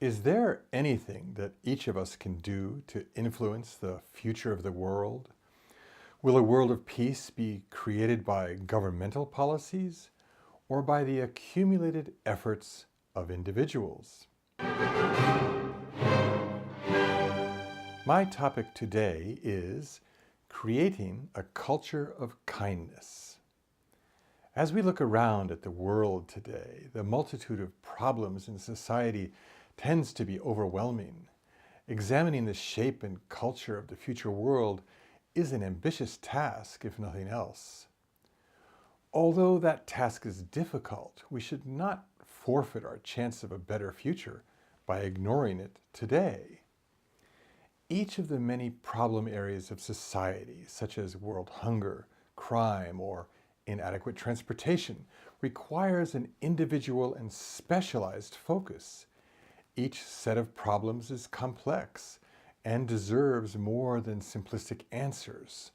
Is there anything that each of us can do to influence the future of the world? Will a world of peace be created by governmental policies or by the accumulated efforts of individuals? My topic today is creating a culture of kindness. As we look around at the world today, the multitude of problems in society tends to be overwhelming. Examining the shape and culture of the future world is an ambitious task, if nothing else. Although that task is difficult, we should not forfeit our chance of a better future by ignoring it today. Each of the many problem areas of society, such as world hunger, crime, or inadequate transportation, requires an individual and specialized focus. Each set of problems is complex and deserves more than simplistic answers.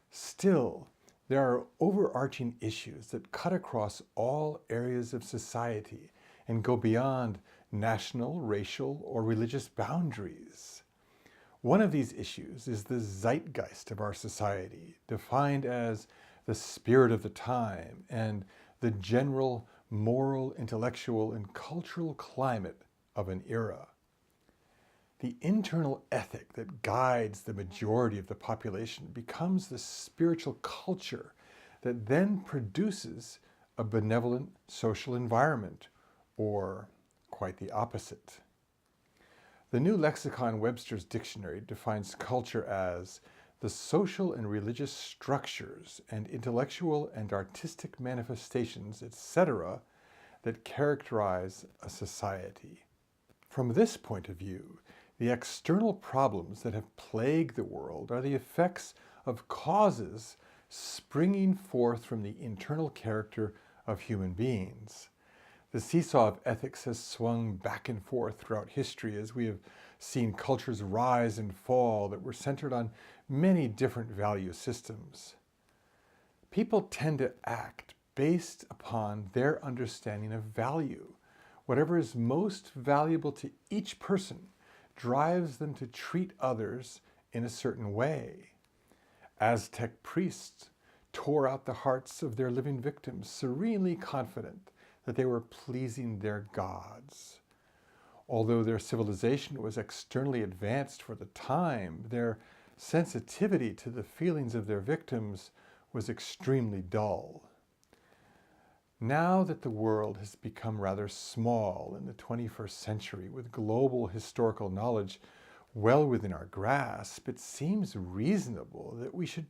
Still, there are overarching issues that cut across all areas of society and go beyond national, racial, or religious boundaries. One of these issues is the zeitgeist of our society, defined as the spirit of the time and the general moral, intellectual, and cultural climate of an era. The internal ethic that guides the majority of the population becomes the spiritual culture that then produces a benevolent social environment, or quite the opposite. The New Lexicon Webster's Dictionary defines culture as the social and religious structures and intellectual and artistic manifestations, etc., that characterize a society. From this point of view, the external problems that have plagued the world are the effects of causes springing forth from the internal character of human beings. The seesaw of ethics has swung back and forth throughout history as we have seen cultures rise and fall that were centered on many different value systems. People tend to act based upon their understanding of value. Whatever is most valuable to each person drives them to treat others in a certain way. Aztec priests tore out the hearts of their living victims, serenely confident that they were pleasing their gods. Although their civilization was externally advanced for the time, their sensitivity to the feelings of their victims was extremely dull. Now that the world has become rather small in the 21st century, with global historical knowledge well within our grasp, it seems reasonable that we should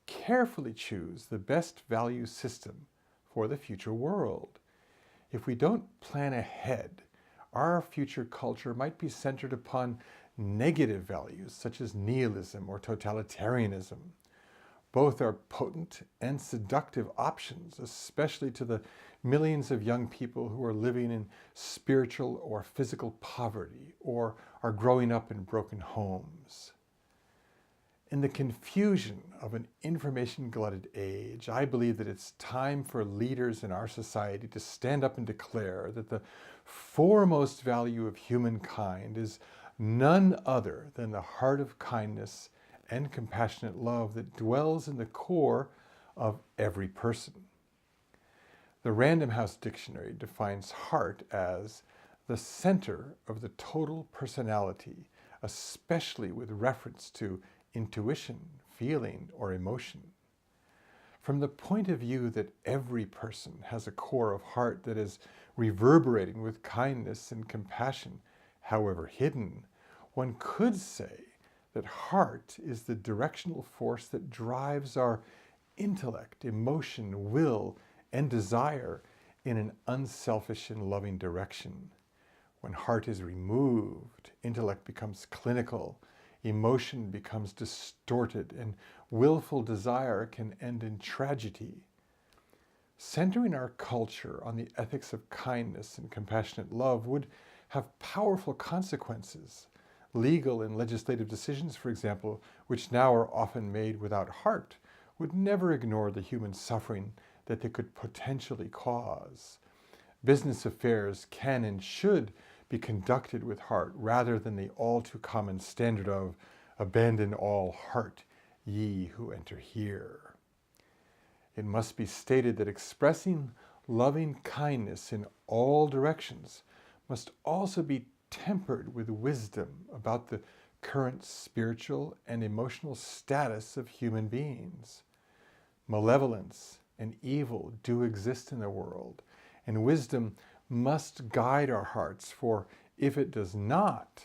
carefully choose the best value system for the future world. If we don't plan ahead, our future culture might be centered upon negative values such as nihilism or totalitarianism. Both are potent and seductive options, especially to the millions of young people who are living in spiritual or physical poverty or are growing up in broken homes. In the confusion of an information-glutted age, I believe that it's time for leaders in our society to stand up and declare that the foremost value of humankind is none other than the heart of kindness and compassionate love that dwells in the core of every person. The Random House Dictionary defines heart as the center of the total personality, especially with reference to intuition, feeling, or emotion. From the point of view that every person has a core of heart that is reverberating with kindness and compassion, however hidden, one could say that heart is the directional force that drives our intellect, emotion, will, and desire in an unselfish and loving direction. When heart is removed, intellect becomes clinical, emotion becomes distorted, and willful desire can end in tragedy. Centering our culture on the ethics of kindness and compassionate love would have powerful consequences. Legal and legislative decisions, for example, which now are often made without heart, would never ignore the human suffering that they could potentially cause. Business affairs can and should be conducted with heart rather than the all too common standard of abandon all heart, ye who enter here. It must be stated that expressing loving kindness in all directions must also be tempered with wisdom about the current spiritual and emotional status of human beings. Malevolence and evil do exist in the world, and wisdom must guide our hearts, for if it does not,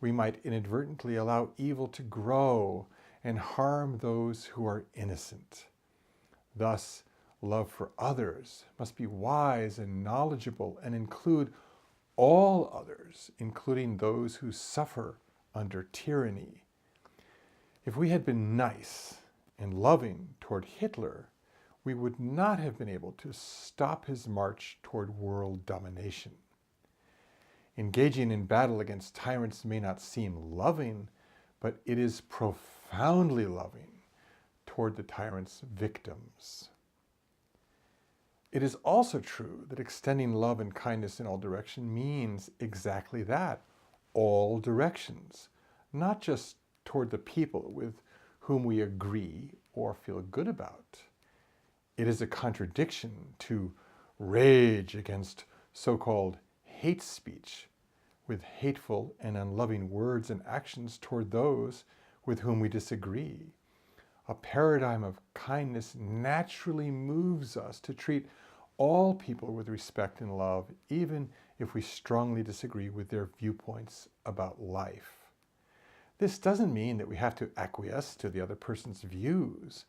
we might inadvertently allow evil to grow and harm those who are innocent. Thus, love for others must be wise and knowledgeable and include all others, including those who suffer under tyranny. If we had been nice and loving toward Hitler, we would not have been able to stop his march toward world domination. Engaging in battle against tyrants may not seem loving, but it is profoundly loving toward the tyrant's victims. It is also true that extending love and kindness in all directions means exactly that, all directions, not just toward the people with whom we agree or feel good about. It is a contradiction to rage against so-called hate speech with hateful and unloving words and actions toward those with whom we disagree. A paradigm of kindness naturally moves us to treat all people with respect and love, even if we strongly disagree with their viewpoints about life. This doesn't mean that we have to acquiesce to the other person's views.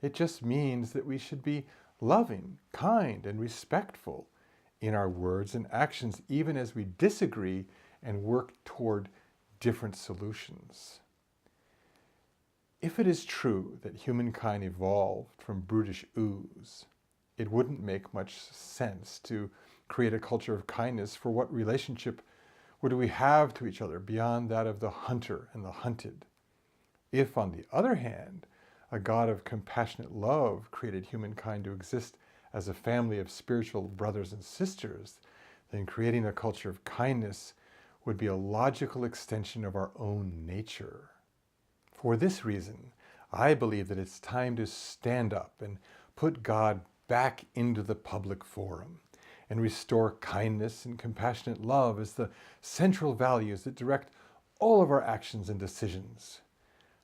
It just means that we should be loving, kind, and respectful in our words and actions, even as we disagree and work toward different solutions. If it is true that humankind evolved from brutish ooze, it wouldn't make much sense to create a culture of kindness, for what relationship would we have to each other beyond that of the hunter and the hunted? If, on the other hand, a God of compassionate love created humankind to exist as a family of spiritual brothers and sisters, then creating a culture of kindness would be a logical extension of our own nature. For this reason, I believe that it's time to stand up and put God back into the public forum and restore kindness and compassionate love as the central values that direct all of our actions and decisions.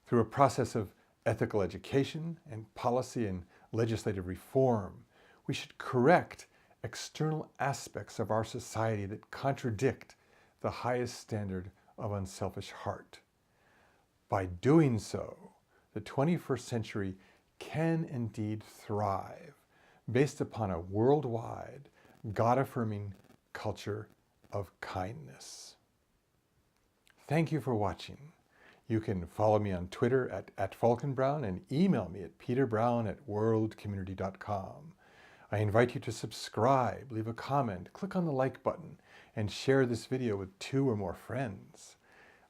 Through a process of ethical education and policy and legislative reform, we should correct external aspects of our society that contradict the highest standard of unselfish heart. By doing so, the 21st century can indeed thrive based upon a worldwide, God-affirming culture of kindness. Thank you for watching. You can follow me on Twitter at Falkenberg and email me at peterbrown@worldcommunity.com. I invite you to subscribe, leave a comment, click on the like button, and share this video with 2 or more friends.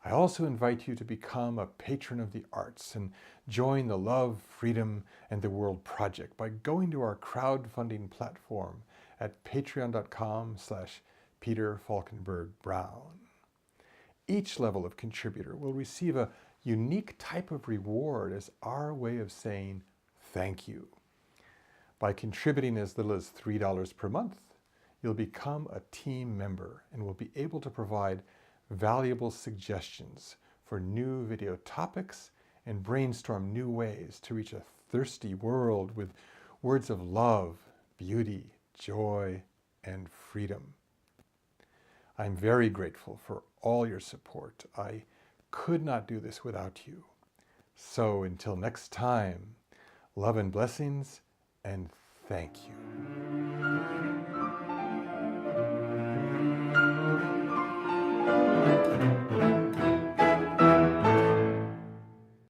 I also invite you to become a patron of the arts and join the Love, Freedom, and the World Project by going to our crowdfunding platform at patreon.com/PeterFalkenberg-Brown. Each level of contributor will receive a unique type of reward as our way of saying thank you. By contributing as little as $3 per month, you'll become a team member and will be able to provide valuable suggestions for new video topics and brainstorm new ways to reach a thirsty world with words of love, beauty, joy, and freedom. I'm very grateful for all your support. I could not do this without you. So until next time, love and blessings, and thank you.